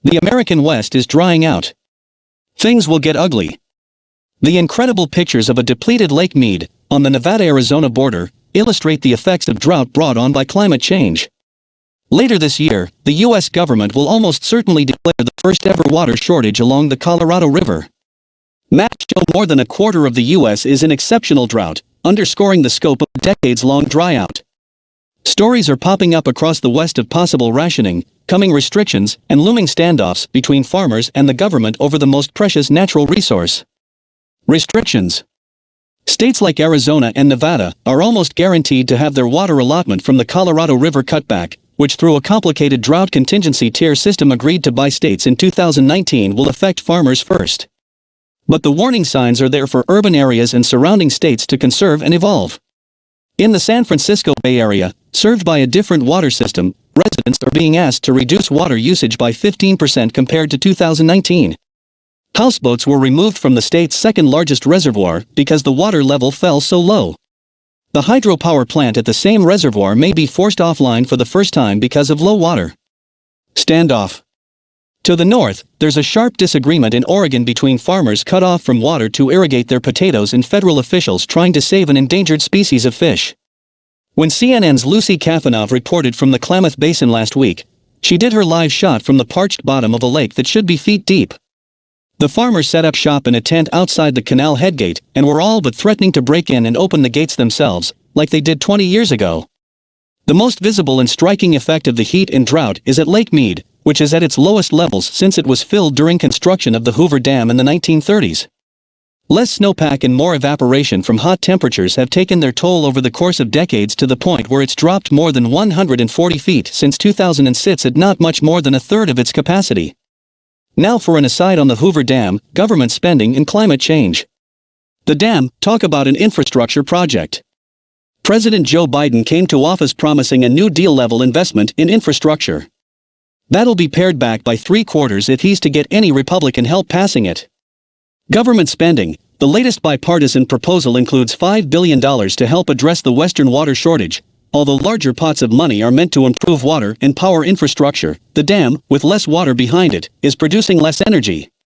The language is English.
The American West is drying out. Things will get ugly. The incredible pictures of a depleted Lake Mead, on the Nevada-Arizona border, illustrate the effects of drought brought on by climate change. Later this year, the U.S. government will almost certainly declare the first-ever water shortage along the Colorado River. Maps show more than a quarter of the U.S. is in exceptional drought, underscoring the scope of a decades-long dryout. Stories are popping up across the West of possible rationing, coming restrictions, and looming standoffs between farmers and the government over the most precious natural resource. Restrictions. States like Arizona and Nevada are almost guaranteed to have their water allotment from the Colorado River cut back, which through a complicated drought contingency tier system agreed to by states in 2019 will affect farmers first. But the warning signs are there for urban areas and surrounding states to conserve and evolve. In the San Francisco Bay Area, served by a different water system, residents are being asked to reduce water usage by 15% compared to 2019. Houseboats were removed from the state's second-largest reservoir because the water level fell so low. The hydropower plant at the same reservoir may be forced offline for the first time because of low water. Standoff. To the north, there's a sharp disagreement in Oregon between farmers cut off from water to irrigate their potatoes and federal officials trying to save an endangered species of fish. When CNN's Lucy Kafanov reported from the Klamath Basin last week, she did her live shot from the parched bottom of a lake that should be feet deep. The farmers set up shop in a tent outside the canal headgate and were all but threatening to break in and open the gates themselves, like they did 20 years ago. The most visible and striking effect of the heat and drought is at Lake Mead, which is at its lowest levels since it was filled during construction of the Hoover Dam in the 1930s. Less snowpack and more evaporation from hot temperatures have taken their toll over the course of decades to the point where it's dropped more than 140 feet since 2000 and sits at not much more than a third of its capacity. Now for an aside on the Hoover Dam, government spending and climate change. The dam, talk about an infrastructure project. President Joe Biden came to office promising a New Deal-level investment in infrastructure. That'll be pared back by 3/4 if he's to get any Republican help passing it. Government spending. The latest bipartisan proposal includes $5 billion to help address the Western water shortage. Although larger pots of money are meant to improve water and power infrastructure, the dam, with less water behind it, is producing less energy.